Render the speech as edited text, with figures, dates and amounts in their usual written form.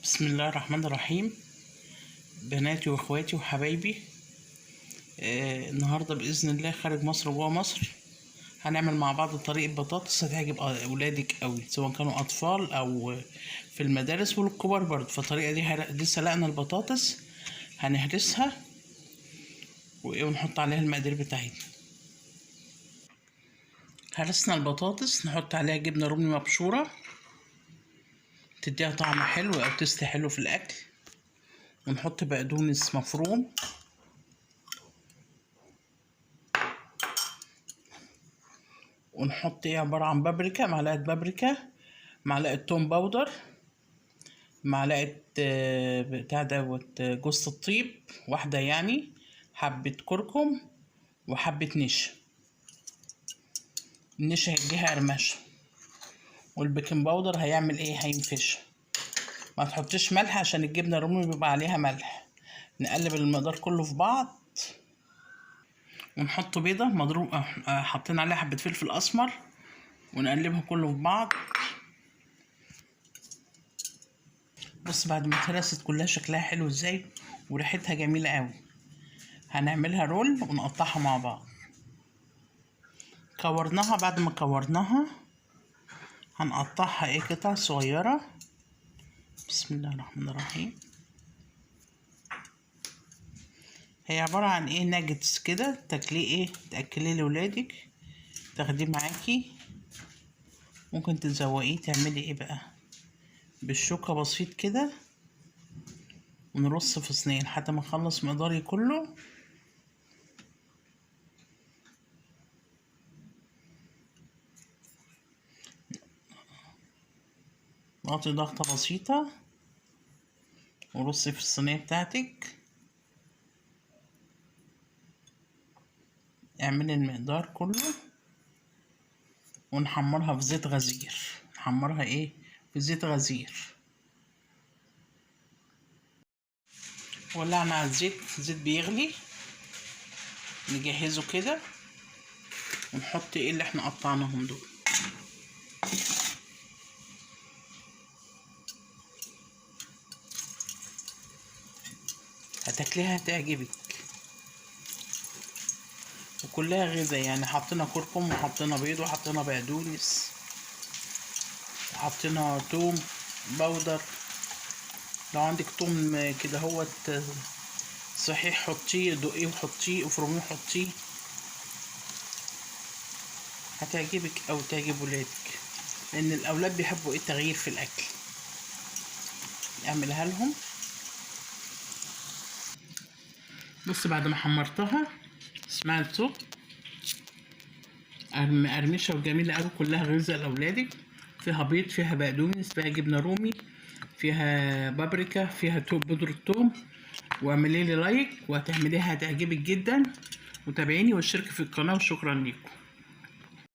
بسم الله الرحمن الرحيم. بناتي واخواتي وحبايبي، النهارده باذن الله خارج مصر وجوه مصر هنعمل مع بعض طريقه بطاطس هتعجب اولادك قوي، سواء كانوا اطفال او في المدارس والكبار برضه. فالطريقه دي سلقنا البطاطس، هنهرسها ونحط عليها المقادير بتاعتنا. هرسنا البطاطس، نحط عليها جبنه رومي مبشوره تديها طعم حلو او تست حلو في الاكل، ونحط بقدونس مفروم، ونحط عبارة عن بابريكا، معلقة بابريكا، معلقة توم باودر، معلقة بتاع دوت جوز الطيب واحدة يعني، حبة كركم وحبة نشا. النشا هيديها قرمشة، والبيكنج باودر هيعمل ايه؟ هينفش. ما تحطيش ملح عشان الجبنة الرومي بيبقى عليها ملح. نقلب المقدار كله في بعض، ونحط بيضة مضروب حاطين عليها حبة فلفل اسمر، ونقلبها كله في بعض. بص بعد ما اتهرست كلها شكلها حلو ازاي وريحتها جميلة قوي. هنعملها رول ونقطعها مع بعض. كورناها، بعد ما كورناها هنقطعها قطع صغيرة. بسم الله الرحمن الرحيم. هي عبارة عن ناجتس كده، تاكليه تاكليه لولادك، تاخديه معاكي. ممكن تزوقيه، تعملي بقى بالشوكة بسيط كده، ونرص في صينية لحد ما نخلص مقداري كله. نغطي ضغطة بسيطة ورصي في الصينية بتاعتك. اعملي المقدار كله ونحمرها في زيت غزير. نحمرها في زيت غزير. ولعنا على الزيت بيغلي، نجهزه كده ونحط اللي احنا قطعناهم دول. هتاكليها هتعجبك، وكلها غذاء يعني. حطينا كركم وحطينا بيض وحطينا بقدونس وحطينا توم باودر. لو عندك توم كده هوت صحيح حطيه، دقيه وحطيه، افرميه وحطيه، هتعجبك او تعجب ولادك، لان الاولاد بيحبوا التغيير في الاكل. اعملها لهم. بص بعد ما حمرتها، اسمعي الصوت، قرمشه وجميله قوي، كلها غذاء لاولادك. فيها بيض، فيها بقدونس، فيها جبنه رومي، فيها بابريكا، فيها بودرة توم. واعملي لي لايك وهتعمليها هتعجبك جدا، وتابعيني واشتركي في القناه، وشكرا ليكم.